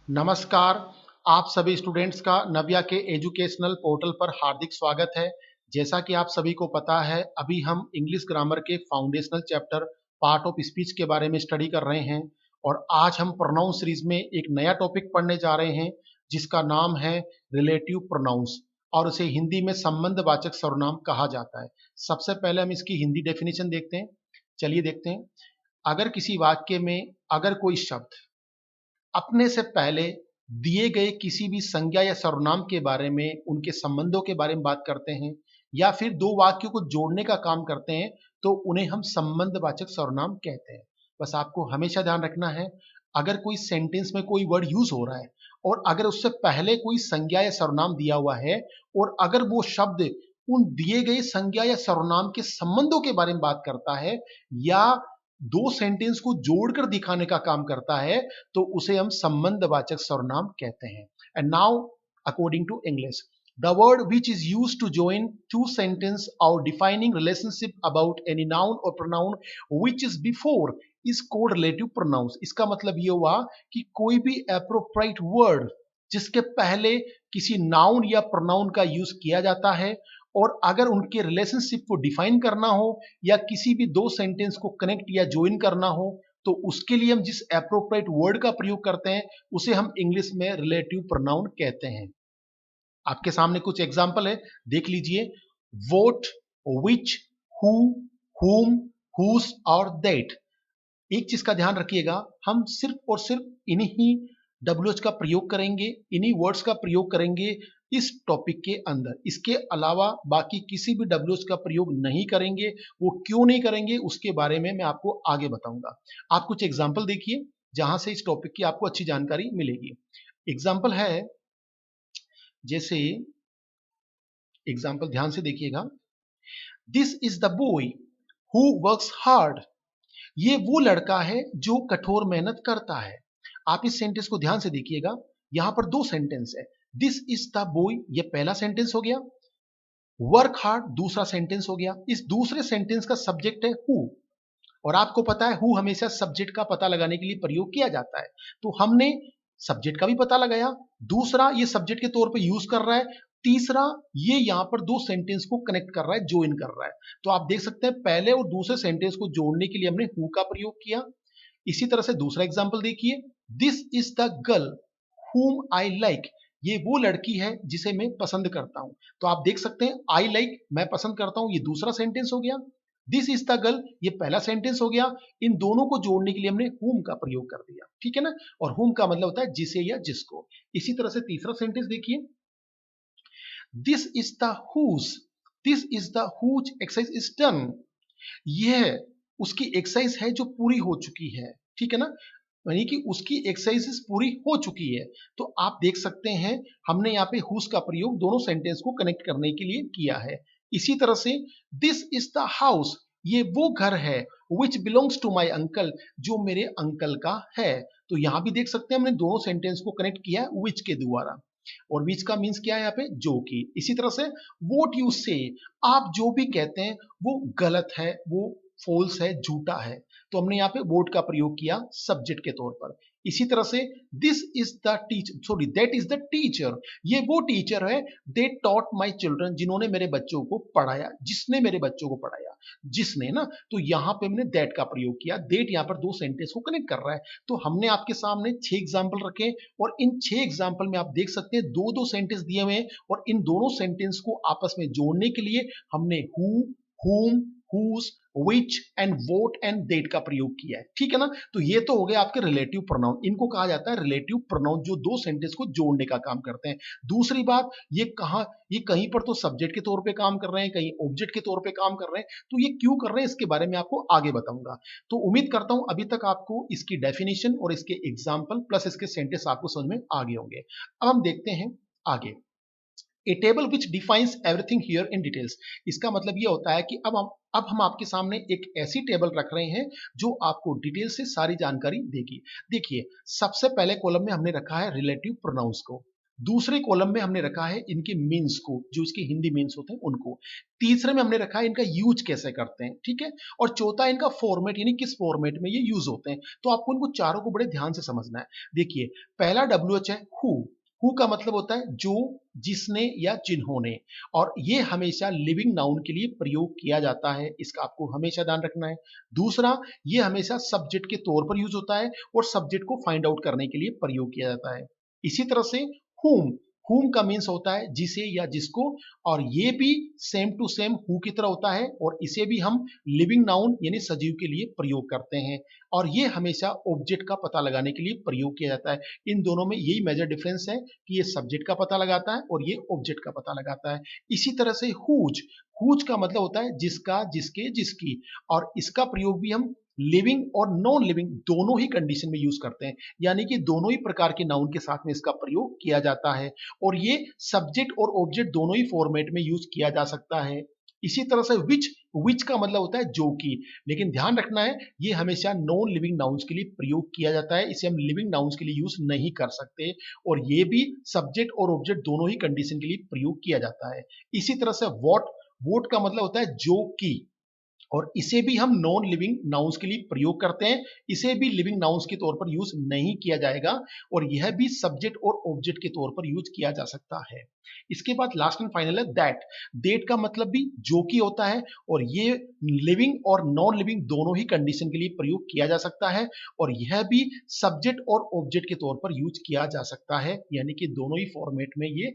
नमस्कार। आप सभी स्टूडेंट्स का नव्या के एजुकेशनल पोर्टल पर हार्दिक स्वागत है। जैसा कि आप सभी को पता है, अभी हम इंग्लिश ग्रामर के foundational chapter part of speech के बारे में स्टडी कर रहे हैं और आज हम प्रोनाउन सीरीज में एक नया टॉपिक पढ़ने जा रहे हैं जिसका नाम है रिलेटिव प्रोनाउंस और उसे हिंदी में संबंधवाचक सर्वनाम कहा जाता है। सबसे पहले हम इसकी हिंदी डेफिनेशन देखते हैं। चलिए देखते हैं। अगर किसी वाक्य में अगर कोई शब्द अपने से पहले दिए गए किसी भी संज्ञा या सर्वनाम के बारे में, उनके संबंधों के बारे में बात करते हैं या फिर दो वाक्यों को जोड़ने का काम करते हैं, तो उन्हें हम संबंधवाचक सर्वनाम कहते हैं। बस आपको हमेशा ध्यान रखना है, अगर कोई सेंटेंस में कोई वर्ड यूज हो रहा है और अगर उससे पहले कोई संज्ञा या सर्वनाम दिया हुआ है और अगर वो शब्द उन दिए गए संज्ञा या सर्वनाम के संबंधों के बारे में बात करता है या दो सेंटेंस को जोड़कर दिखाने का काम करता है, तो उसे हम संबंधवाचक सर्वनाम कहते हैं। And now according to English, the word which is used to join two sentence or defining relationship about any noun or pronoun which is before is called relative pronouns। इसका मतलब ये हुआ कि कोई भी appropriate word जिसके पहले किसी नाउन या प्रोनाउन का यूज किया जाता है और अगर उनके रिलेशनशिप को डिफाइन करना हो या किसी भी दो सेंटेंस को कनेक्ट या ज्वाइन करना हो, तो उसके लिए हम जिस एप्रोप्रिएट वर्ड का प्रयोग करते हैं उसे हम इंग्लिश में रिलेटिव प्रोनाउन कहते हैं। आपके सामने कुछ एग्जांपल है, देख लीजिए। वोट, विच, हु, हुम, हुज और दैट। एक चीज का ध्यान रखिएगा, हम सिर्फ और सिर्फ इन्हीं डब्ल्यूएच का प्रयोग करेंगे, इन्हीं वर्ड्स का प्रयोग करेंगे इस टॉपिक के अंदर। इसके अलावा बाकी किसी भी डब्ल्यूएच का प्रयोग नहीं करेंगे। वो क्यों नहीं करेंगे उसके बारे में मैं आपको आगे बताऊंगा। आप कुछ एग्जाम्पल देखिए जहां से इस टॉपिक की आपको अच्छी जानकारी मिलेगी। एग्जाम्पल है, जैसे एग्जाम्पल ध्यान से देखिएगा। This is the boy who works hard. ये वो लड़का है जो कठोर मेहनत करता है। आप इस सेंटेंस को ध्यान से देखिएगा, यहां पर दो सेंटेंस है। दिस इज द बॉय ये पहला सेंटेंस हो गया, वर्क हार्ड दूसरा सेंटेंस हो गया। इस दूसरे सेंटेंस का सब्जेक्ट है हु और आपको पता है हु हमेशा सब्जेक्ट का पता लगाने के लिए प्रयोग किया जाता है, तो हमने सब्जेक्ट का भी पता लगाया। दूसरा, ये सब्जेक्ट के तौर पे यूज कर रहा है। तीसरा, ये यहां पर दो सेंटेंस को कनेक्ट कर रहा है, ज्वाइन कर रहा है। तो आप देख सकते हैं पहले और दूसरे सेंटेंस को जोड़ने के लिए हमने हु का प्रयोग किया। इसी तरह से दूसरा एग्जाम्पल देखिए। This is the girl whom I like. ये वो लड़की है जिसे मैं पसंद करता हूं। तो आप देख सकते हैं आई लाइक मैं पसंद करता हूं, ये दूसरा सेंटेंस हो गया। दिस इज द गर्ल ये पहला सेंटेंस हो गया। इन दोनों को जोड़ने के लिए हमने whom का प्रयोग कर दिया, ठीक है ना। और whom का मतलब होता है जिसे या जिसको। इसी तरह से तीसरा सेंटेंस देखिए। This is the whose। This is the whose exercise is done. यह उसकी एक्सरसाइज है जो पूरी हो चुकी है, ठीक है ना। यानी कि उसकी एक्सरसाइजेस पूरी हो चुकी है। तो आप देख सकते हैं हमने यहाँ पे हुज का प्रयोग दोनों सेंटेंस को कनेक्ट करने के लिए किया है। इसी तरह से दिस इज द हाउस ये वो घर है which belongs to my uncle जो मेरे अंकल का है। तो यहां भी देख सकते हैं हमने दोनों सेंटेंस को कनेक्ट किया है विच के द्वारा। और विच का मीन्स क्या है यहाँ पे, जो कि। इसी तरह से वोट यू से आप जो भी कहते हैं वो गलत है, वो फॉल्स है, झूठा है। तो हमने यहाँ पे वोट का प्रयोग किया सब्जेक्ट के तौर पर। इसी तरह से this is the teacher sorry that is the teacher ये वो टीचर है दे टॉट माई चिल्ड्रन जिन्होंने मेरे बच्चों को पढ़ाया, जिसने मेरे बच्चों को पढ़ाया, जिसने ना। तो यहाँ पे मैंने दैट का प्रयोग किया। दैट यहाँ पर दो सेंटेंस को कनेक्ट कर रहा है। तो हमने आपके सामने 6 एग्जाम्पल रखे और इन 6 एग्जाम्पल में आप देख सकते हैं दो दो सेंटेंस दिए हुए हैं और इन दोनों सेंटेंस को आपस में जोड़ने के लिए हमने who, whom, whose, which and what and that का प्रयोग किया है, ठीक है ना। तो ये तो हो गया आपके रिलेटिव प्रोनाउन। इनको कहा जाता है रिलेटिव प्रोनाउन जो दो सेंटेंस को जोड़ने का काम करते हैं। दूसरी बात, ये कहीं पर तो सब्जेक्ट के तौर पे काम कर रहे हैं, कहीं ऑब्जेक्ट के तौर पे काम कर रहे हैं। तो ये क्यों कर रहे हैं इसके बारे में आपको आगे बताऊंगा। तो उम्मीद करता हूं अभी तक आपको इसकी डेफिनेशन और इसके एग्जाम्पल प्लस इसके सेंटेंस आपको समझ में आ गए होंगे। अब हम देखते हैं आगे। A table which defines everything here in details. इसका मतलब यह होता है कि अब हम आपके सामने एक ऐसी टेबल रख रहे हैं जो आपको डिटेल से सारी जानकारी देगी। देखिए, सबसे पहले कॉलम में हमने रखा है रिलेटिव प्रोनाउंस को। दूसरे कॉलम में हमने रखा है इनके मीन्स को, जो इसके हिंदी मीन्स होते हैं उनको। तीसरे में हमने रखा है इनका यूज कैसे करते हैं, ठीक है। और चौथा इनका फॉर्मेट, यानी किस फॉर्मेट में ये यूज होते हैं। तो आपको इनको चारों को बड़े ध्यान से समझना है। देखिए, पहला WH है हु का मतलब होता है जो, जिसने या जिन्होंने, और ये हमेशा लिविंग नाउन के लिए प्रयोग किया जाता है, इसका आपको हमेशा ध्यान रखना है। दूसरा, ये हमेशा सब्जेक्ट के तौर पर यूज होता है और सब्जेक्ट को फाइंड आउट करने के लिए प्रयोग किया जाता है। इसी तरह से whom, whom का मीन्स होता है जिसे या जिसको, और ये भी सेम टू सेम हु की तरह होता है, और इसे भी हम लिविंग नाउन यानी सजीव के लिए प्रयोग करते हैं, और ये हमेशा ऑब्जेक्ट का पता लगाने के लिए प्रयोग किया जाता है। इन दोनों में यही मेजर डिफरेंस है कि ये सब्जेक्ट का पता लगाता है और ये ऑब्जेक्ट का पता लगाता है। इसी तरह से हुज, हुज का मतलब होता है जिसका, जिसके, जिसकी, और इसका प्रयोग भी हम लिविंग और नॉन लिविंग दोनों ही कंडीशन में यूज करते हैं, यानी कि दोनों ही प्रकार के नाउन के साथ में इसका प्रयोग किया जाता है, और ये सब्जेक्ट और ऑब्जेक्ट दोनों ही फॉर्मेट में यूज किया जा सकता है। इसी तरह से विच का मतलब होता है जो कि, लेकिन ध्यान रखना है ये हमेशा नॉन लिविंग नाउन्स के लिए प्रयोग किया जाता है, इसे हम लिविंग नाउन्स के लिए यूज नहीं कर सकते, और ये भी सब्जेक्ट और ऑब्जेक्ट दोनों ही कंडीशन के लिए प्रयोग किया जाता है। इसी तरह से वोट का मतलब होता है जो कि, और इसे भी हम नॉन लिविंग नाउन्स के लिए प्रयोग करते हैं, इसे भी लिविंग नाउन्स के तौर पर यूज नहीं किया जाएगा, और यह भी सब्जेक्ट और ऑब्जेक्ट के तौर पर यूज किया जा सकता है। इसके बाद लास्ट एंड फाइनल है दैट, दैट का मतलब भी जो कि होता है, और ये लिविंग और नॉन लिविंग दोनों ही कंडीशन के लिए प्रयोग किया जा सकता है, और यह भी सब्जेक्ट और ऑब्जेक्ट के तौर पर यूज किया जा सकता है, यानी कि दोनों ही फॉर्मेट में ये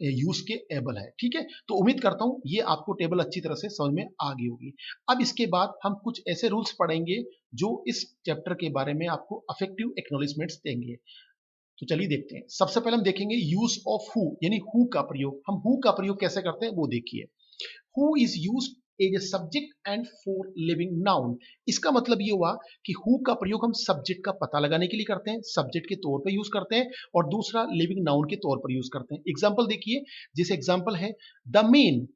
यूज के एबल है, ठीक है। तो उम्मीद करता हूं ये आपको टेबल अच्छी तरह से समझ में आ गई होगी। अब इसके बाद हम कुछ ऐसे रूल्स पढ़ेंगे जो इस चैप्टर के बारे में आपको अफेक्टिव एक्नॉलेजमेंट्स देंगे। तो चलिए देखते हैं। सबसे पहले हम देखेंगे यूज ऑफ हु, यानी हु का प्रयोग। हम हु का प्रयोग कैसे करते हैं वो देखिए। Who is used as a subject and for living noun. इसका मतलब ये हुआ कि हु का प्रयोग हम सब्जेक्ट का पता लगाने के लिए करते हैं, सब्जेक्ट के तौर पर यूज करते हैं, और दूसरा लिविंग नाउन के तौर पर यूज करते हैं। एग्जाम्पल देखिए, जैसे एग्जाम्पल है the man,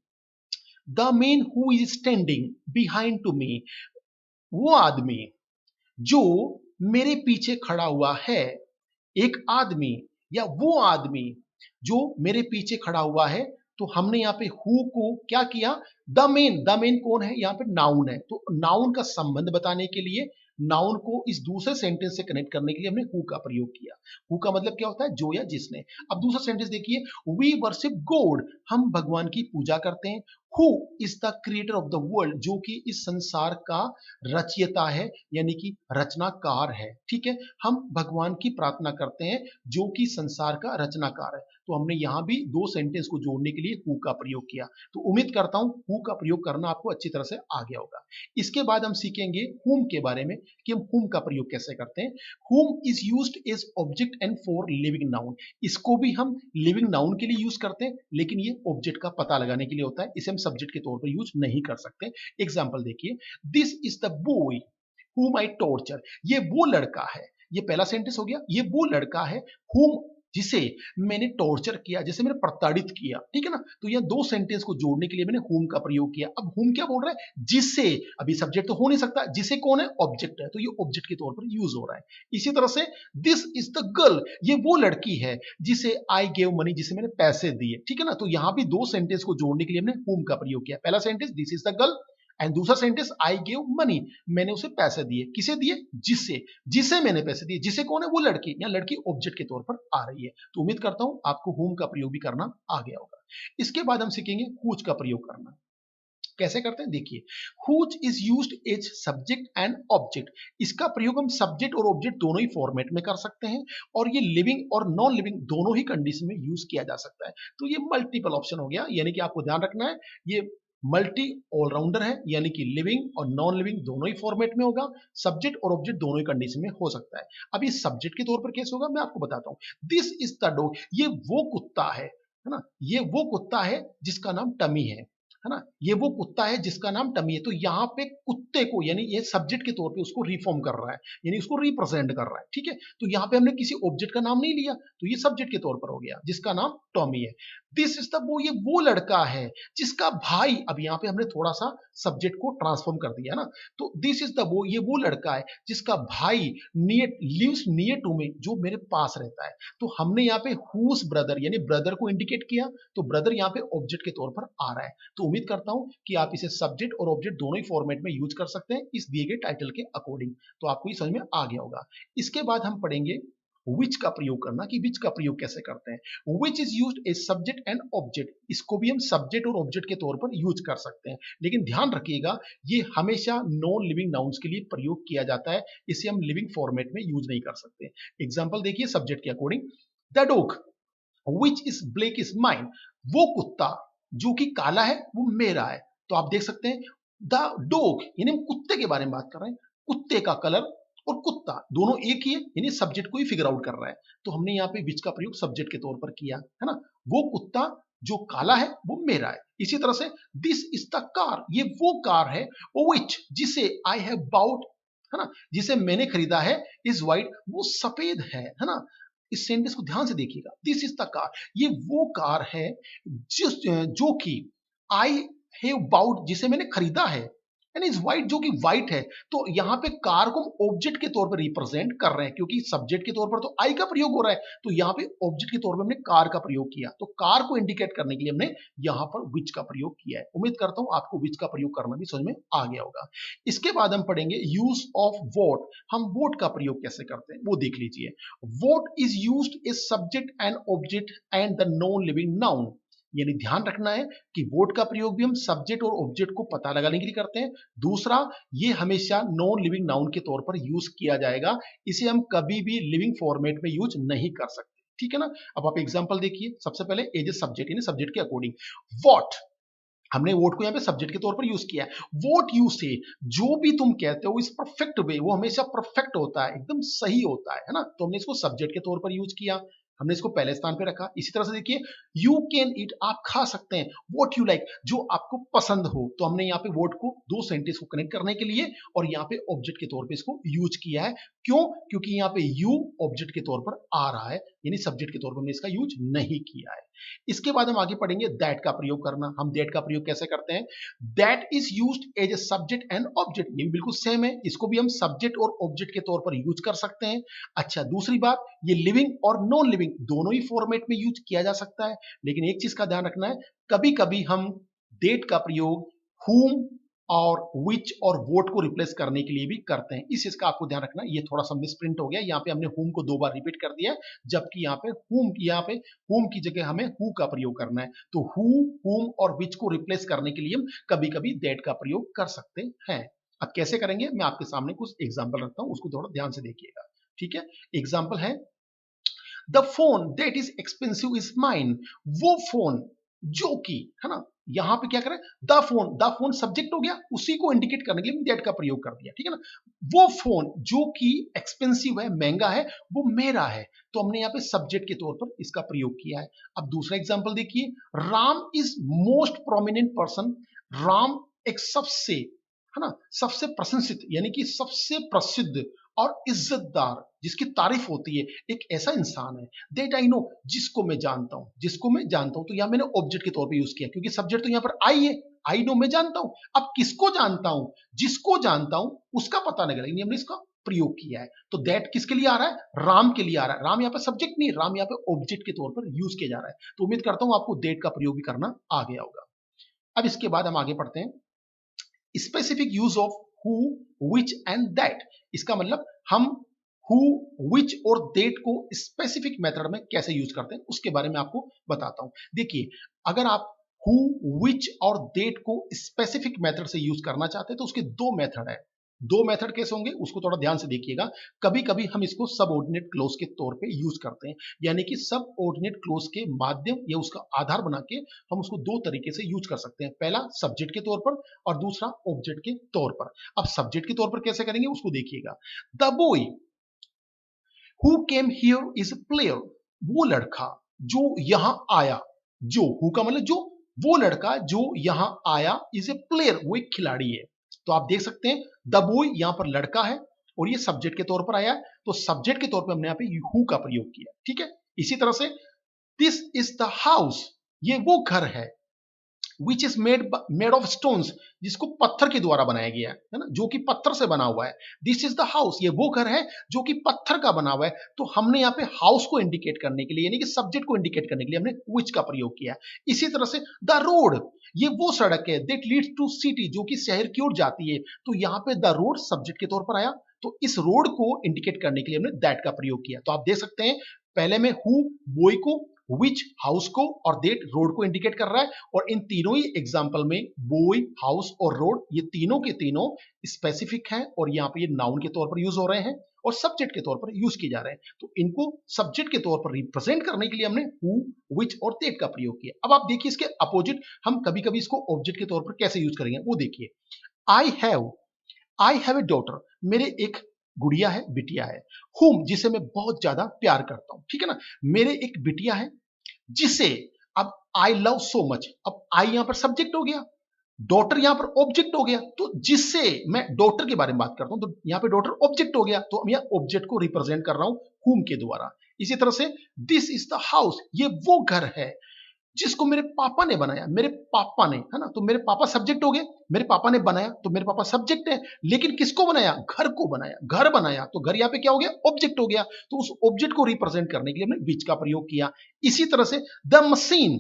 the man who is standing behind to me, वो आदमी जो मेरे पीछे खड़ा हुआ है। एक आदमी या वो आदमी जो मेरे पीछे खड़ा हुआ है, तो हमने यहाँ पे हु को क्या किया, द मेन कौन है, यहाँ पे नाउन है, तो नाउन का संबंध बताने के लिए, नाउन को इस दूसरे सेंटेंस से कनेक्ट करने के लिए हमने हु का प्रयोग किया। हु का मतलब क्या होता है, जो या जिसने। अब दूसरा सेंटेंस देखिए, वी वर्शिप गॉड, हम भगवान की पूजा करते हैं। Who is the creator of the world, जो कि इस संसार का रचयिता है, यानी कि रचनाकार है, ठीक है। हम भगवान की प्रार्थना करते हैं जो कि संसार का रचनाकार है, तो हमने यहां भी दो सेंटेंस को जोड़ने के लिए हु का प्रयोग किया। तो उम्मीद करता हूं हु का प्रयोग करना आपको अच्छी तरह से आ गया होगा। इसके बाद हम सीखेंगे हुम के बारे में कि हम हुम का प्रयोग कैसे करते हैं। Whom is used as object and for living noun, इसको भी हम लिविंग नाउन के लिए यूज करते हैं, लेकिन ये ऑब्जेक्ट का पता लगाने के लिए होता है, इसे हम सब्जेक्ट के तौर पर यूज नहीं कर सकते। एग्जाम्पल देखिए, this is the boy whom I torture, ये वो लड़का है, ये पहला सेंटेंस हो गया, ये वो लड़का है whom, जिसे मैंने टॉर्चर किया, जिसे मैंने प्रताड़ित किया, ठीक है ना। तो यह दो सेंटेंस को जोड़ने के लिए मैंने whom का प्रयोग किया। अब whom क्या बोल रहा है, जिसे, अभी सब्जेक्ट तो हो नहीं सकता, जिसे कौन है, ऑब्जेक्ट है, तो ये ऑब्जेक्ट के तौर पर यूज हो रहा है। इसी तरह से दिस इज द गर्ल, ये वो लड़की है जिसे आई गेव मनी, जिसे मैंने पैसे दिए, ठीक है ना। तो यहां भी दो सेंटेंस को जोड़ने के लिए हमने whom का प्रयोग किया। पहला sentence this is the girl, and दूसरा सेंटेंस आई गिव मनी, मैंने उसे पैसे दिए, किसे दिए, जिसे, जिसे मैंने पैसे दिए, जिसे कौन है, वो लड़की, या लड़की ऑब्जेक्ट के तौर पर आ रही है। तो उम्मीद करता हूं आपको होम का प्रयोग भी करना आ गया होगा। इसके बाद हम सीखेंगे हुज का प्रयोग करना। कैसे करते हैं देखिए, whose is used as subject and object, इसका प्रयोग हम सब्जेक्ट और ऑब्जेक्ट दोनों ही फॉर्मेट में कर सकते हैं, और ये लिविंग और नॉन लिविंग दोनों ही कंडीशन में यूज किया जा सकता है। तो ये मल्टीपल ऑप्शन हो गया, यानी कि आपको ध्यान रखना है ये मल्टी ऑलराउंडर है, यानी कि लिविंग और नॉन लिविंग दोनों ही फॉर्मेट में होगा, सब्जेक्ट और ऑब्जेक्ट दोनों ही कंडीशन में हो सकता है। अब ये सब्जेक्ट के तौर पर कैसे होगा मैं आपको बताता हूं। दिस इज द डॉग, ये वो कुत्ता है ना, ये वो कुत्ता है जिसका नाम टमी है है ना, ये वो कुत्ता है जिसका नाम टमी है। तो यहाँ पे कुत्ते को यानी ये सब्जेक्ट के तौर पे उसको रिफॉर्म कर रहा है, यानी उसको रिप्रेजेंट कर रहा है, ठीक है। तो यहाँ पे हमने किसी ऑब्जेक्ट का नाम नहीं लिया, तो ये सब्जेक्ट के तौर पर हो गया जिसका नाम टॉमी है। दिस इज द बॉय, ये वो लड़का है जिसका भाई, अब यहाँ पे हमने थोड़ा सा सब्जेक्ट को ट्रांसफॉर्म कर दिया ना, तो दिस इज द बॉय, ये वो लड़का है जिसका भाई near lives near to me, जो मेरे पास रहता है। तो हमने यहाँ पे हुज ब्रदर यानी ब्रदर को इंडिकेट किया, तो ब्रदर यहाँ पे ऑब्जेक्ट के तौर पर आ रहा है। तो उम्मीद करता हूं कि आप इसे सब्जेक्ट और ऑब्जेक्ट दोनों ही फॉर्मेट में यूज कर सकते हैं इस दिए गए टाइटल के अकॉर्डिंग। तो आपको ये समझ में आ गया होगा। इसके बाद हम पढ़ेंगे विच का प्रयोग करना, कि विच का प्रयोग कैसे करते हैं। Which is used as subject and object, इसको भी हम सब्जेक्ट और ऑब्जेक्ट के तौर पर यूज कर सकते हैं, लेकिन ध्यान रखिएगा ये हमेशा नॉन लिविंग नाउन्स के लिए प्रयोग किया जाता है, इसे हम लिविंग फॉर्मेट में यूज नहीं कर सकते। एग्जाम्पल देखिए सब्जेक्ट के according, the dog which is black is mine, वो कुत्ता जो कि काला है वो मेरा है। तो आप देख सकते हैं द डॉग यानी हम कुत्ते के बारे में बात कर रहे हैं, कुत्ते का कलर और कुत्ता दोनों एक ही है, यानी सब्जेक्ट को ही फिगर आउट कर रहा है। तो हमने यहाँ पे विच का प्रयोग सब्जेक्ट के तौर पर किया है ना, वो कुत्ता जो काला है वो मेरा है। इसी तरह से दिस इज द कार, ये वो कार है विच जिसे आई हैव बाउट, है ना, जिसे मैंने खरीदा है, इज वाइट, वो सफेद है ना। इस सेंटेंस को ध्यान से देखिएगा, दिस इज द कार, ये वो कार है जो कि आई हैव बाउट, जिसे मैंने खरीदा है, एंड इज व्हाइट, जो कि व्हाइट है। तो यहाँ पे कार को ऑब्जेक्ट के तौर पर रिप्रेजेंट कर रहे हैं, क्योंकि सब्जेक्ट के तौर पर तो आई का प्रयोग हो रहा है, तो यहाँ पे ऑब्जेक्ट के तौर पर हमने कार का प्रयोग किया। तो कार को इंडिकेट करने के लिए हमने यहाँ पर विच का प्रयोग किया है। उम्मीद करता हूं आपको विच का प्रयोग करना भी समझ में आ गया होगा। इसके बाद हम पढ़ेंगे यूज ऑफ वोट, हम वोट का प्रयोग कैसे करते हैं वो देख लीजिए। What is used as subject and object and the non living noun, यानी ध्यान रखना है कि वोट का प्रयोग भी हम सब्जेक्ट और ऑब्जेक्ट को पता लगाने के लिए करते हैं। दूसरा, ये हमेशा नॉन लिविंग नाउन के तौर पर यूज किया जाएगा, इसे हम कभी भी लिविंग फॉर्मेट में यूज नहीं कर सकते, ठीक है ना। अब आप एग्जांपल देखिए, सबसे पहले एज ए सब्जेक्ट यानी सब्जेक्ट के अकॉर्डिंग, वॉट, हमने वोट को यहाँ पे सब्जेक्ट के तौर पर यूज किया है। वोट यू से, जो भी तुम कहते हो इस परफेक्ट वे, वो हमेशा परफेक्ट होता है, एकदम सही होता है ना। तो हमने इसको सब्जेक्ट के तौर पर यूज किया, हमने इसको पहले स्थान पे रखा। इसी तरह से देखिए, यू कैन ईट, आप खा सकते हैं, वॉट यू लाइक, जो आपको पसंद हो। तो हमने यहाँ पे वोट को दो सेंटेंस को कनेक्ट करने के लिए और यहाँ पे ऑब्जेक्ट के तौर पे इसको यूज किया है। क्यों? क्योंकि यहाँ पे यू ऑब्जेक्ट के तौर पर आ रहा है, यानी सब्जेक्ट के तौर पर हमने इसका यूज नहीं किया है। इसके बाद हम आगे पढ़ेंगे दैट का प्रयोग करना। हम दैट का प्रयोग कैसे करते हैं? That is used as a subject and object, ये बिल्कुल सेम है, इसको भी हम सब्जेक्ट और ऑब्जेक्ट के तौर पर यूज कर सकते हैं। अच्छा, दूसरी बात, ये लिविंग और नॉन लिविंग दोनों ही फॉर्मेट में यूज किया जा सकता है, लेकिन एक चीज का ध्यान रखना है, कभी कभी हम डेट का प्रयोग whom और which और वोट को रिप्लेस करने के लिए भी करते हैं। इस चीज का आपको ध्यान रखना, ये थोड़ा सा मिसप्रिंट हो गया, यहाँ पे हमने whom को दो बार रिपीट कर दिया है, जबकि यहाँ पे whom की जगह हमें who का प्रयोग करना है। तो who, whom और which को रिप्लेस करने के लिए हम कभी कभी that का प्रयोग कर सकते हैं। अब कैसे करेंगे, मैं आपके सामने कुछ एग्जाम्पल रखता हूं, उसको थोड़ा ध्यान से देखिएगा, ठीक है। एग्जाम्पल है, the phone that is expensive is mine, वो फोन जो कि, है ना, यहां पे क्या करें, द फोन सब्जेक्ट हो गया, उसी को इंडिकेट करने के लिए दैट का प्रयोग कर दिया, ठीक है ना। वो फोन जो कि एक्सपेंसिव है, महंगा है, वो मेरा है, तो हमने यहाँ पे सब्जेक्ट के तौर पर इसका प्रयोग किया है। अब दूसरा एग्जांपल देखिए, Ram is most prominent person, Ram एक सबसे, है ना, सबसे प्रशंसित यानी कि सबसे प्रसिद्ध और इज्जतदार, जिसकी तारीफ होती है, एक ऐसा इंसान है, दैट आई नो, जिसको मैं जानता हूं, जिसको मैं जानता हूं। तो यहां मैंने ऑब्जेक्ट के तौर पे यूज किया, क्योंकि सब्जेक्ट तो यहां पर आई है, आई नो मैं जानता हूं। अब किसको जानता हूं? जिसको जानता हूं उसका पता नहीं लगा, हमने इसका प्रयोग किया है। तो दैट किसके लिए आ रहा है? राम के लिए आ रहा है। राम यहाँ पे सब्जेक्ट नहीं, राम यहाँ पे ऑब्जेक्ट के तौर पर यूज किया जा रहा है। तो उम्मीद करता हूं आपको दैट का प्रयोग भी करना आ गया होगा। अब इसके बाद हम आगे पढ़ते हैं, specific use of who, which and that. इसका मतलब हम हु, विच और दैट को स्पेसिफिक मेथड में कैसे यूज करते हैं उसके बारे में आपको बताता हूं। देखिए, अगर आप हु, विच और दैट को स्पेसिफिक मेथड से यूज करना चाहते हैं तो उसके दो मेथड है। दो मेथड कैसे होंगे उसको थोड़ा ध्यान से देखिएगा। कभी कभी हम इसको सबऑर्डिनेट क्लोज के तौर पे यूज करते हैं, यानी कि सबऑर्डिनेट क्लोज के माध्यम या उसका आधार बना के हम उसको दो तरीके से यूज कर सकते हैं। पहला सब्जेक्ट के तौर पर और दूसरा ऑब्जेक्ट के तौर पर। अब सब्जेक्ट के तौर पर कैसे करेंगे उसको देखिएगा। The boy who came here is a player, वो लड़का जो यहां आया, जो हु का मतलब जो वो लड़का जो यहां आया इज ए प्लेयर, वो एक खिलाड़ी है। तो आप देख सकते हैं द बॉय यहां पर लड़का है और ये सब्जेक्ट के तौर पर आया है, तो सब्जेक्ट के तौर पर हमने यहां पे हु का प्रयोग किया। ठीक है, इसी तरह से दिस इज द हाउस, ये वो घर है, which is made of stones, जिसको पत्थर के द्वारा बनाया गया है ना, जो कि पत्थर से बना हुआ है। दिस इज द हाउस, ये वो घर है जो कि पत्थर का बना हुआ है। तो हमने यहाँ पे हाउस को इंडिकेट करने के लिए, यानी कि सब्जेक्ट को इंडिकेट करने के लिए हमने विच का प्रयोग किया। इसी तरह से द रोड, ये वो सड़क है दैट लीड्स टू सिटी, जो कि शहर की ओर जाती है। तो यहाँ पे द रोड सब्जेक्ट के तौर पर आया, तो इस रोड को इंडिकेट करने के लिए हमने दैट का प्रयोग किया। तो आप देख सकते हैं पहले में हु बॉय को, विच हाउस को, और दैट रोड को इंडिकेट कर रहा है। और इन तीनों ही एग्जांपल में बॉय, हाउस और रोड, ये तीनों के तीनों स्पेसिफिक हैं और यहाँ पे ये नाउन के तौर पर यूज हो रहे हैं और सब्जेक्ट के तौर पर यूज किए जा रहे हैं। तो इनको सब्जेक्ट के तौर पर रिप्रेजेंट करने के लिए हमने हु, विच और दैट का प्रयोग किया। अब आप देखिए इसके अपोजिट हम कभी कभी इसको ऑब्जेक्ट के तौर पर कैसे यूज करेंगे वो देखिए। आई हैव ए डॉटर, मेरे एक गुड़िया है, बिटिया है। हुम, जिसे मैं बहुत ज्यादा प्यार करता हूं, ठीक है ना, मेरे एक बिटिया है जिसे, अब आई लव सो मच, अब आई यहां पर सब्जेक्ट हो गया, डॉटर यहां पर ऑब्जेक्ट हो गया, तो जिससे मैं डॉटर के बारे में बात करता हूं तो यहां पे डॉटर ऑब्जेक्ट हो गया, तो मैं ऑब्जेक्ट को रिप्रेजेंट कर रहा हूं हुम के द्वारा। इसी तरह से दिस इज द हाउस, ये वो घर है जिसको मेरे पापा ने बनाया, मेरे पापा ने, है ना, तो मेरे पापा सब्जेक्ट हो गए, मेरे पापा ने बनाया तो मेरे पापा सब्जेक्ट है, लेकिन किसको बनाया, घर को बनाया, घर बनाया, तो घर यहाँ पे क्या हो गया, ऑब्जेक्ट हो गया। तो उस ऑब्जेक्ट को रिप्रेजेंट करने के लिए हमने विच का प्रयोग किया। इसी तरह से द मशीन,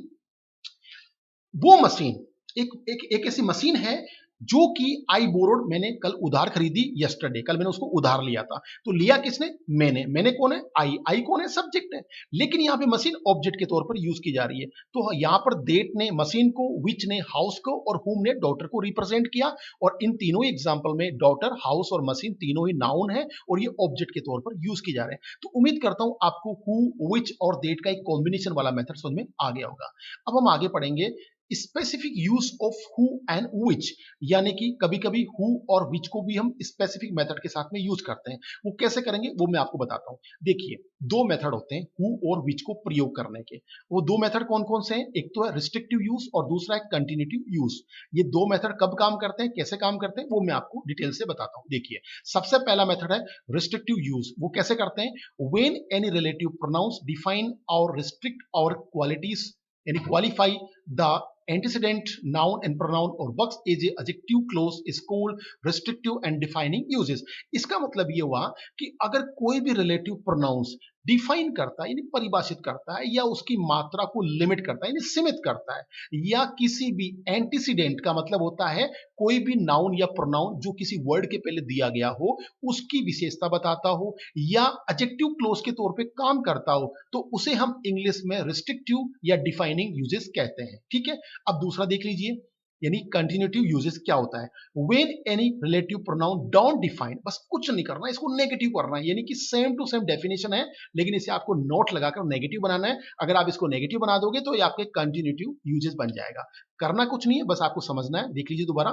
वो मशीन, एक ऐसी मशीन है जो कि आई बोरोड, मैंने कल उधार खरीदी, यस्टरडे, कल मैंने उसको उधार लिया था। तो लिया किसने, मैंने कौन है, आई कौन है, सब्जेक्ट है, लेकिन यहाँ पे मशीन ऑब्जेक्ट के तौर पर यूज की जा रही है। तो यहाँ पर देट ने मशीन को, विच ने हाउस को और हुम ने डॉटर को रिप्रेजेंट किया। और इन तीनों एग्जाम्पल में डॉटर, हाउस और मशीन तीनों ही नाउन है और ये ऑब्जेक्ट के तौर पर यूज की जा रहे हैं। तो उम्मीद करता हूं आपको हु, विच और देट का एक कॉम्बिनेशन वाला मेथड समझ में आ गया होगा। अब हम आगे पढ़ेंगे specific use of who and which, यानी कि कभी कभी हु और विच को भी हम स्पेसिफिक मेथड के साथ में यूज करते हैं। वो कैसे करेंगे वो मैं आपको बताता हूं। देखिए दो मेथड होते हैं हु और विच को प्रयोग करने के। वो दो मेथड कौन कौन से हैं, एक तो है रिस्ट्रिक्टिव यूज और दूसरा है कंटिन्यूटिव यूज। ये दो मेथड कब काम करते हैं, कैसे काम करते हैं, वो मैं आपको डिटेल से बताता हूं। देखिए सबसे पहला मेथड है रिस्ट्रिक्टिव यूज। वो कैसे करते हैं, when any relative pronouns define और रिस्ट्रिक्ट और क्वालिटीज, यानी qualify the antecedent noun and pronoun or works as a adjective clause is called restrictive and defining uses। इसका मतलब ये हुआ कि अगर कोई भी रिलेटिव प्रोनाउंस डिफाइन करता है यानी परिभाषित करता है, या उसकी मात्रा को लिमिट करता है यानी सीमित करता है, या किसी भी एंटीसीडेंट का मतलब होता है कोई भी नाउन या प्रोनाउन जो किसी वर्ड के पहले दिया गया हो उसकी विशेषता बताता हो, या एडजेक्टिव क्लोज के तौर पे काम करता हो, तो उसे हम इंग्लिश में रिस्ट्रिक्टिव या डिफाइनिंग यूजेस कहते हैं। ठीक है, अब दूसरा देख लीजिए, यानी कंटिन्यूटिव यूजेस क्या होता है, when any relative pronoun don't define, बस कुछ नहीं करना, इसको नेगेटिव करना है, यानी कि सेम टू सेम डेफिनेशन है लेकिन इसे आपको नोट लगाकर नेगेटिव बनाना है। अगर आप इसको नेगेटिव बना दोगे तो ये आपके कंटिन्यूटिव यूजेस बन जाएगा। करना कुछ नहीं है, बस आपको समझना है। देख लीजिए दोबारा,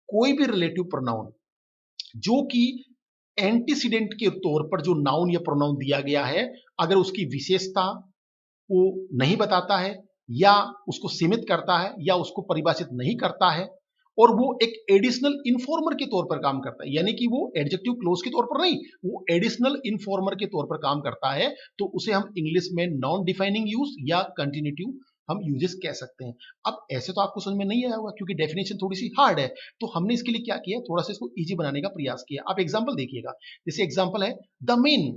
कोई भी रिलेटिव प्रोनाउन जो कि एंटीसीडेंट के तौर पर जो नाउन या प्रोनाउन दिया गया है, अगर उसकी विशेषता को नहीं बताता है, या उसको सीमित करता है, या उसको परिभाषित नहीं करता है, और वो एक एडिशनल इन्फॉर्मर के तौर पर काम करता है, यानी कि वो एडजेक्टिव क्लोज के तौर पर नहीं, वो एडिशनल इन्फॉर्मर के तौर पर काम करता है, तो उसे हम इंग्लिश में नॉन डिफाइनिंग यूज या कंटिन्यूटिव हम यूजेस कह सकते हैं। अब ऐसे तो आपको समझ में नहीं आया होगा क्योंकि डेफिनेशन थोड़ी सी हार्ड है, तो हमने इसके लिए क्या किया, थोड़ा सा इसको इजी बनाने का प्रयास किया। आप एग्जाम्पल देखिएगा, जैसे एग्जाम्पल है द मेन,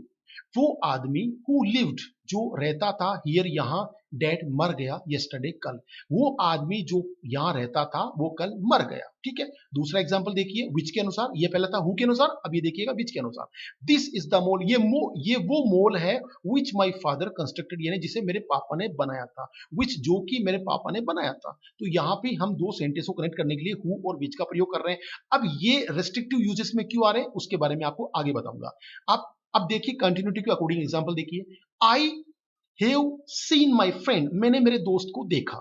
वो आदमी हु लिव्ड, जो रहता था, हियर यहाँ, डेड मर गया, यस्टरडे कल, वो आदमी जो यहाँ रहता था वो कल मर गया। ठीक है, दूसरा एग्जांपल देखिए विच के अनुसार, ये पहला था हु के अनुसार, अब ये देखिएगा विच के अनुसार। दिस इज द मॉल, ये वो मॉल है विच माय फादर कंस्ट्रक्टेड, यानी जिसे मेरे पापा ने बनाया था, विच जो कि मेरे पापा ने बनाया था। तो यहाँ पे हम दो सेंटेंस को कनेक्ट करने के लिए हु और विच का प्रयोग कर रहे हैं। अब ये रेस्ट्रिक्टिव यूजेस में क्यों आ रहे हैं उसके बारे में आपको आगे बताऊंगा। आप अब देखिए कंटिन्यूटी के अकॉर्डिंग एग्जांपल देखिए, I have seen my friend, मैंने मेरे दोस्त को देखा,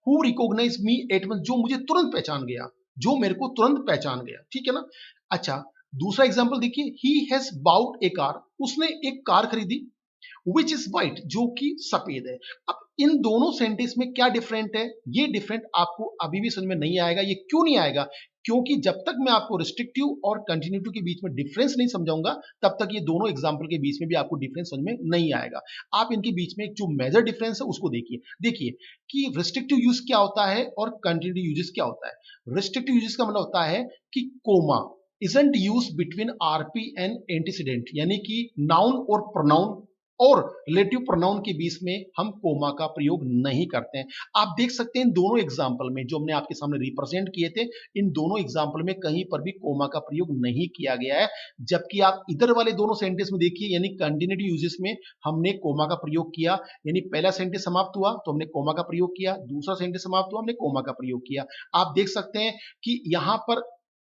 who recognize me at once, जो मुझे तुरंत पहचान गया, जो मेरे को तुरंत पहचान गया। ठीक है ना, अच्छा दूसरा एग्जांपल देखिए, he has bought a car, उसने एक कार खरीदी, विच इज व्हाइट, जो कि सफेद है। अब इन दोनों सेंटेंस में क्या डिफरेंट है, ये डिफरेंट आपको अभी भी समझ में नहीं आएगा। ये क्यों नहीं आएगा? क्योंकि जब तक मैं आपको रिस्ट्रिक्टिव और कंटिन्यूटिव के बीच में डिफरेंस नहीं समझाऊंगा, तब तक ये दोनों एग्जाम्पल के बीच में भी आपको डिफरेंस समझ में नहीं आएगा। आप इनके बीच में जो मेजर डिफरेंस है उसको देखिए कि रिस्ट्रिक्टिव यूज क्या होता है और कंटिन्यूटिव यूजेस क्या होता है। रिस्ट्रिक्टिव यूजेस का मतलब होता है कि coma isn't used between RP and antecedent, यानी कि नाउन और प्रोनाउन और रिलेटिव प्रोनाउन के बीच में हम कोमा का प्रयोग नहीं करते हैं। आप देख सकते हैं इन दोनों एग्जाम्पल में जो हमने आपके सामने रिप्रेजेंट किए थे, इन दोनों एग्जाम्पल में कहीं पर भी कोमा का प्रयोग नहीं किया गया है। जबकि आप इधर वाले दोनों सेंटेंस में देखिए, यानी कंटिन्यूटी यूजेस में हमने कोमा का प्रयोग किया, यानी पहला सेंटेंस समाप्त हुआ तो हमने कोमा का प्रयोग किया, दूसरा सेंटेंस समाप्त हुआ हमने कोमा का प्रयोग किया। आप देख सकते हैं कि यहां पर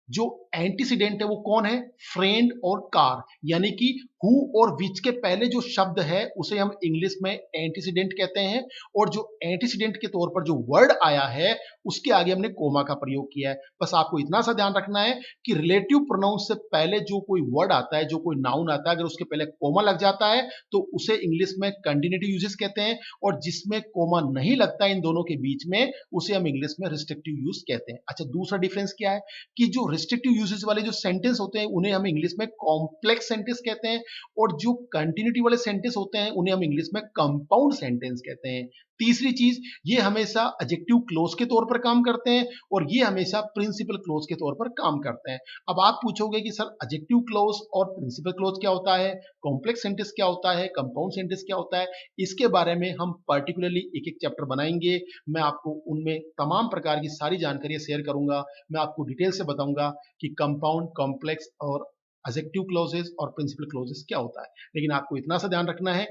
जो एंटीसीडेंट है वो कौन है, फ्रेंड और कार, यानी कि हु और विच के पहले जो शब्द है उसे हम इंग्लिश में एंटीसीडेंट कहते हैं, और जो एंटीसीडेंट के तौर पर जो वर्ड आया है उसके आगे हमने कोमा का प्रयोग किया है। बस आपको इतना सा ध्यान रखना है कि रिलेटिव प्रोनाउन से पहले जो कोई वर्ड आता है, जो कोई नाउन आता है, अगर उसके पहले कोमा लग जाता है तो उसे इंग्लिश में कंटिन्यूटी यूजेस कहते हैं, और जिसमें कोमा नहीं लगता इन दोनों के बीच में उसे हम इंग्लिश में रिस्ट्रिक्टिव यूज कहते हैं। अच्छा, दूसरा डिफरेंस क्या है कि जो रिस्ट्रिक्टिव यूजेस वाले जो सेंटेंस होते हैं उन्हें हम इंग्लिश में कॉम्प्लेक्स सेंटेंस कहते हैं, और जो कंटिन्यूटी वाले सेंटेंस होते हैं उन्हें हम इंग्लिश में कंपाउंड सेंटेंस कहते हैं। तीसरी चीज, ये हमेशा एडजेक्टिव क्लोज के तौर पर काम करते हैं और ये हमेशा प्रिंसिपल क्लोज के तौर पर काम करते हैं। अब आप पूछोगे कि सर एडजेक्टिव क्लोज और प्रिंसिपल क्लोज क्या होता है, कॉम्प्लेक्स सेंटेंस क्या होता है, कंपाउंड सेंटेंस क्या होता है, इसके बारे में हम पर्टिकुलरली एक एक चैप्टर बनाएंगे। मैं आपको उनमें तमाम प्रकार की सारी जानकारियां शेयर करूंगा। मैं आपको डिटेल से बताऊंगा कि कंपाउंड, कॉम्प्लेक्स और एडजेक्टिव क्लोजेस और प्रिंसिपल क्लोजेस क्या होता है। लेकिन आपको इतना सा ध्यान रखना है,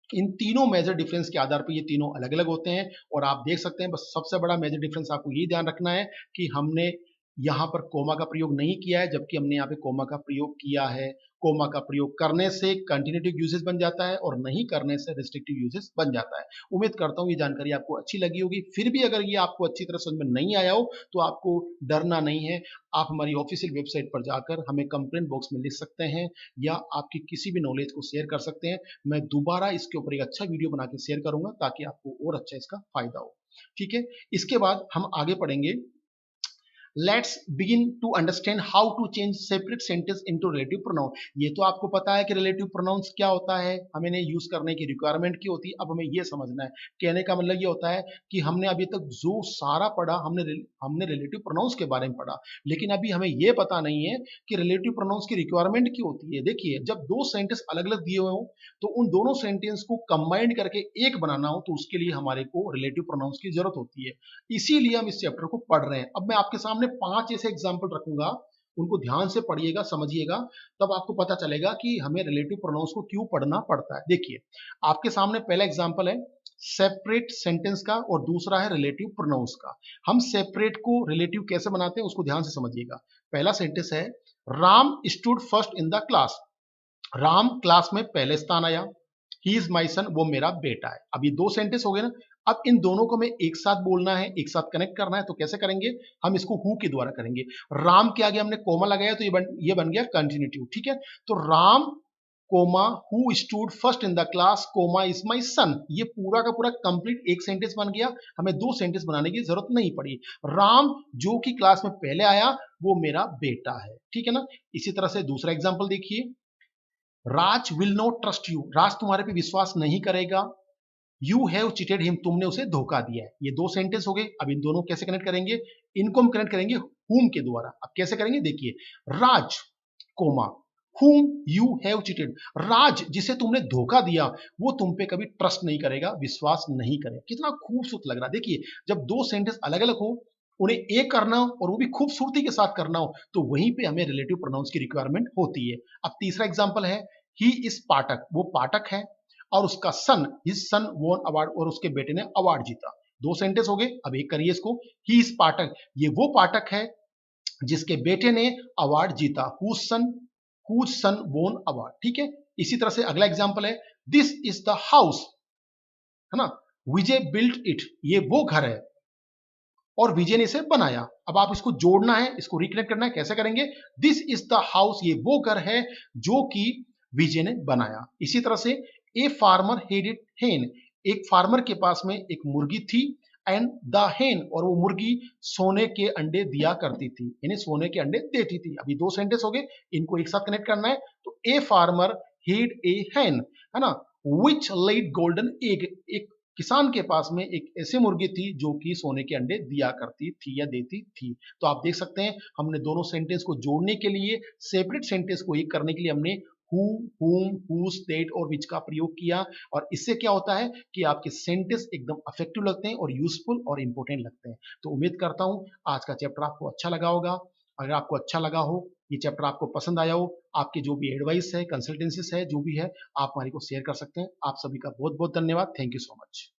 इन तीनों मेजर डिफरेंस के आधार पर ये तीनों अलग अलग होते हैं, और आप देख सकते हैं बस सबसे बड़ा मेजर डिफरेंस आपको यही ध्यान रखना है कि हमने यहाँ पर कोमा का प्रयोग नहीं किया है, जबकि हमने यहाँ पे कोमा का प्रयोग किया है। कोमा का प्रयोग करने से कंटिन्यूटिव यूजेस बन जाता है और नहीं करने से रिस्ट्रिक्टिव यूजेस बन जाता है। उम्मीद करता हूँ ये जानकारी आपको अच्छी लगी होगी। फिर भी अगर ये आपको अच्छी तरह समझ में नहीं आया हो तो आपको डरना नहीं है। आप हमारी ऑफिशियल वेबसाइट पर जाकर हमें कंप्लेंट बॉक्स में लिख सकते हैं या आपकी किसी भी नॉलेज को शेयर कर सकते हैं। मैं दोबारा इसके ऊपर एक अच्छा वीडियो बना के शेयर करूंगा ताकि आपको और अच्छा इसका फायदा हो। ठीक है, इसके बाद हम आगे पढ़ेंगे। Let's begin to understand how to change separate sentence into relative pronoun. ये तो आपको पता है कि रिलेटिव प्रोनाउंस क्या होता है, हमें इन्हें यूज करने की रिक्वायरमेंट क्या होती है। अब हमें ये समझना है, कहने का मतलब ये होता है कि हमने अभी तक जो सारा पढ़ा हमने रिलेटिव प्रोनाउंस के बारे में पढ़ा, लेकिन अभी हमें ये पता नहीं है कि रिलेटिव प्रोनाउंस की रिक्वायरमेंट क्या होती है। देखिए, जब दो सेंटेंस अलग अलग दिए हुए हो तो उन दोनों सेंटेंस को कंबाइंड करके एक बनाना हो तो उसके लिए हमारे को रिलेटिव प्रोनाउंस की जरूरत होती है। इसीलिए हम इस चैप्टर को पढ़ रहे हैं। अब मैं आपके सामने 5 ऐसे एग्जाम्पल रखूंगा, उनको ध्यान से पढ़िएगा, समझिएगा, तब आपको पता चलेगा कि हमें रिलेटिव प्रोनाउंस को क्यों पढ़ना पड़ता है। देखिए, आपके सामने पहला एग्जाम्पल है सेपरेट सेंटेंस का और दूसरा है रिलेटिव प्रोनाउंस का। हम सेपरेट को रिलेटिव कैसे बनाते हैं उसको ध्यान से समझिएगा। पहला सेंटेंस है Ram stood first in the class. Ram class में पहले स्थान आया। ही इज माई सन, वो मेरा बेटा है। अब ये दो सेंटेंस हो गए ना। अब इन दोनों को हमें एक साथ बोलना है, एक साथ कनेक्ट करना है, तो कैसे करेंगे, हम इसको हु के द्वारा करेंगे। राम के आगे हमने कोमा लगाया तो ये बन गया कंटिन्यूटिव। ठीक है, तो Ram comma who stood first in the class comma is my son, ये पूरा का पूरा कंप्लीट एक सेंटेंस बन गया। हमें दो सेंटेंस बनाने की जरूरत नहीं पड़ी। राम जो कि क्लास में पहले आया वो मेरा बेटा है। ठीक है ना। इसी तरह से दूसरा एग्जाम्पल देखिए, राज विल नॉट ट्रस्ट यू, राज तुम्हारे पे विश्वास नहीं करेगा। यू हैव चीटेड हिम, तुमने उसे धोखा दिया है। ये दो सेंटेंस हो गए। अब इन दोनों कैसे कनेक्ट करेंगे, इनको हम कनेक्ट करेंगे हुम के द्वारा। अब कैसे करेंगे, देखिए, Raj comma whom you have cheated, Raj जिसे तुमने धोखा दिया वो तुम पे कभी ट्रस्ट नहीं करेगा, विश्वास नहीं करेगा। कितना खूबसूरत लग रहा है। देखिए, जब दो सेंटेंस अलग अलग हो, उन्हें एक करना हो और वो भी खूबसूरती के साथ करना हो, तो वहीं पे हमें रिलेटिव प्रोनाउंस की रिक्वायरमेंट होती है। अब तीसरा एग्जांपल है ही इज पाठक, वो पाठक है और उसका सन हिज सन वॉन अवार्ड, और उसके बेटे ने अवार्ड जीता। दो सेंटेंस हो गए। अब एक करिए इसको, ही इज पाठक, ये वो पाठक है जिसके बेटे ने अवार्ड जीता। whose son won award। ठीक है, इसी तरह से अगला एग्जांपल है दिस इज द हाउस, है ना, विजय बिल्ट इट, ये वो घर है और विजय ने इसे बनाया। अब आप इसको जोड़ना है, इसको रिकनेक्ट करना है, कैसे करेंगे, दिस इज द हाउस, ये वो घर है जो कि विजय ने बनाया। इसी तरह से ए फार्मर हेडेड हेन, एक फार्मर के पास में एक मुर्गी थी, एंड द हेन, और वो मुर्गी सोने के अंडे दिया करती थी, यानी सोने के अंडे देती थी। अभी दो सेंटेंस हो गए, इनको एक साथ कनेक्ट करना है। तो ए फार्मर हेड ए हैन, है ना, विच लेड गोल्डन एग, एक किसान के पास में एक ऐसी मुर्गी थी जो कि सोने के अंडे दिया करती थी या देती थी। तो आप देख सकते हैं हमने दोनों सेंटेंस को जोड़ने के लिए, सेपरेट सेंटेंस को एक करने के लिए हमने हु, whom, whose, that और which का प्रयोग किया, और इससे क्या होता है कि आपके सेंटेंस एकदम अफेक्टिव लगते हैं और यूजफुल और इंपॉर्टेंट लगते हैं। तो उम्मीद करता हूं आज का चैप्टर आपको अच्छा लगा होगा। अगर आपको अच्छा लगा हो, ये चैप्टर आपको पसंद आया हो, आपकी जो भी एडवाइस है, कंसल्टेंसीज है, जो भी है, आप हमारे को शेयर कर सकते हैं। आप सभी का बहुत बहुत धन्यवाद। Thank you so much.